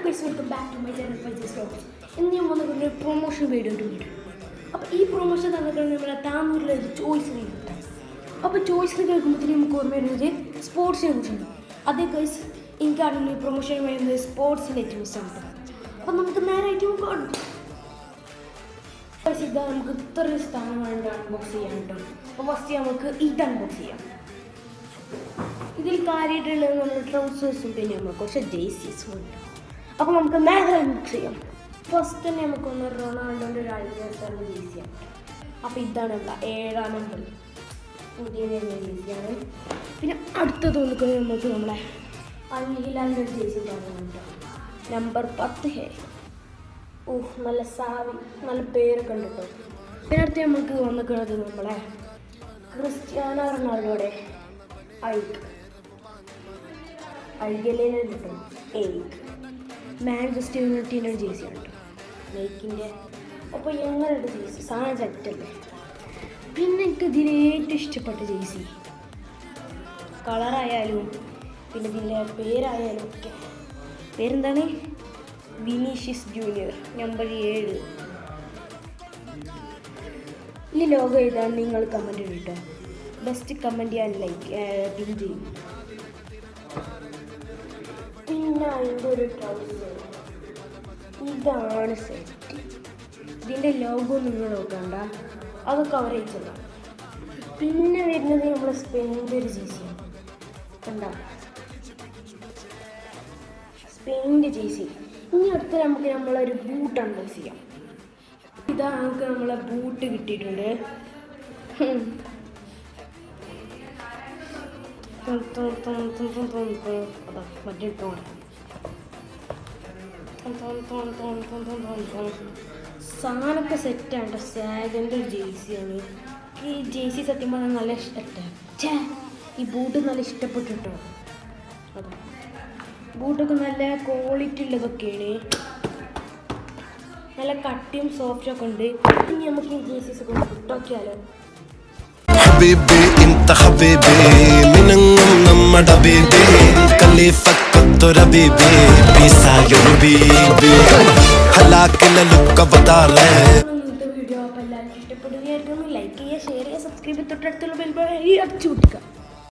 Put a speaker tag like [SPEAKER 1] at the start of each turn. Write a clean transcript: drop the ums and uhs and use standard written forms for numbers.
[SPEAKER 1] Guys, welcome back to my channel Faiza's vlogs. ഇന്ന് ഞാൻ വന്നിട്ട് ഒരു പ്രൊമോഷൻ വീഡിയോ ഇട്ടുണ്ട്. അപ്പോൾ ഈ പ്രൊമോഷൻ തന്നിട്ടാണ് നമ്മുടെ താന്നൂരിലെ ഒരു ചോയ്സ് കിട്ടുക. അപ്പോൾ ചോയ്സ് കേൾക്കുമ്പോഴത്തേക്കും നമുക്ക് ഓർമ്മ വരുന്നത് സ്പോർട്സിനെ കുറിച്ചാണ്. അതേ ഗൈസ്, എനിക്കാണെങ്കിൽ ഈ പ്രൊമോഷൻ വരുന്നത് സ്പോർട്സിൻ്റെ ഐറ്റംസാണ്. അപ്പോൾ നമുക്ക് നേരായിട്ട് ഇതാ നമുക്ക് ഇത്ര സ്ഥാനങ്ങളുണ്ട് അൺബോക്സ് ചെയ്യാൻ കേട്ടോ. അപ്പോൾ ഫസ്റ്റ് നമുക്ക് ഇത് അൺബോക്സ് ചെയ്യാം. ഇതിൽ കാര്യമായിട്ടുള്ളത് നമ്മുടെ ട്രൗസേഴ്സും പിന്നെ നമ്മൾ കുറച്ച് ജേഴ്സീസും ഉണ്ട്. അപ്പോൾ നമുക്ക് നേരെ അൺബോക്സ് ചെയ്യാം. ഫസ്റ്റ് തന്നെ നമുക്കൊന്ന് റൊണാൾഡോൻ്റെ ഒരു അൾജേഴ്സാണ് ജേഴ്സിയാണ്. അപ്പോൾ ഇതാണ് നമ്മളെ 7-ാം നമ്പർ പുതിയ ജേഴ്സിയാണ്. പിന്നെ അടുത്തത് നോക്കുന്നത് നമുക്ക് നമ്മളെ അൽ ഹിലാലിൻ്റെ ഒരു ജേഴ്സി കാണുന്നുണ്ട്, നമ്പർ 10. നല്ല സാവി, നല്ല പേരൊക്കെ ഉണ്ട് കേട്ടോ. പിന്നെ അടുത്ത് നമുക്ക് വന്നിക്കുന്നത് നമ്മളെ ക്രിസ്ത്യാനോ റൊണാൾഡോയുടെ ഐഗലേനെ കിട്ടും 8. മാഞ്ചസ്റ്റർ യുണൈറ്റഡിൻ്റെ ജേഴ്സിയാണ് കേട്ടോ, നൈക്കിൻ്റെ. അപ്പോൾ എങ്ങനെയുണ്ട് ജേഴ്സി, സാധനം സെറ്റല്ലേ. പിന്നെ എനിക്ക് ഇതിന് ഏറ്റവും ഇഷ്ടപ്പെട്ട ജേഴ്സി കളറായാലും പിന്നെ ഇതിൻ്റെ പേരായാലും ഒക്കെ. പേരെന്താണ്? Vinicius junior, number 7. ഈ ലോഗോ എഴുതാൻ നിങ്ങൾ കമൻറ്റ് ഇടും കേട്ടോ. ബെസ്റ്റ് കമൻറ്റ് ചെയ്യാൻ പിൻ ചെയ്യും. പിന്നെ അതിൻ്റെ ഒരു ട്രൗസർ ഇതാണ് സെറ്റ്. ഇതിൻ്റെ ലോഗോ നിങ്ങൾ നോക്കണ്ട, അത് കവർ ചെയ്തതാണ്. പിന്നെ വരുന്നത് നമ്മുടെ സ്പെയിനിൻ്റെ ഒരു ജേഴ്സിയാണ് കണ്ട, സ്പെയിനിൻ്റെ ജേഴ്സി. ഇനി അടുത്ത് നമുക്ക് നമ്മളൊരു ബൂട്ട് അൺബോക്സ് ചെയ്യാം. ഇതാ നമുക്ക് നമ്മളെ ബൂട്ട് കിട്ടിയിട്ടുണ്ട്. സാധനമൊക്കെ സെറ്റാണ്. സാഗിൻ്റെ ഒരു ജേഴ്സിയാണ്. ഈ ജേഴ്സി സത്യം പറഞ്ഞാൽ നല്ല ഇഷ്ടമാണ്. ഈ ബൂട്ട് നല്ല ഇഷ്ടപ്പെട്ടു കേട്ടോ. അതെ, ബൂട്ടൊക്കെ നല്ല ക്വാളിറ്റി ഉള്ളതൊക്കെയാണ്, നല്ല കട്ടിയും സോഫ്റ്റൊക്കെ ഉണ്ട്. ഇനി നമുക്ക് ഈ ജേഴ്സീസ് ഒക്കെ ഇട്ടോക്കിയാലോ.
[SPEAKER 2] حبيبي انت حبيبي منهم نمد حبيبي كلي فكت ربيبي بيسا يربيبي هلاك للك وداره.
[SPEAKER 1] വീഡിയോ അപ്പോൾ എല്ലാവർക്കും ഇഷ്ടപ്പെടുകയായിരുന്നു. ലൈക്ക് ചെയ്യുക, ഷെയർ ചെയ്യുക, സബ്സ്ക്രൈബ് ചെയ്ത് തൊട്ടടുത്തുള്ള ബെൽ ബട്ടൺ അടിച്ചു കൊടുക്കുക.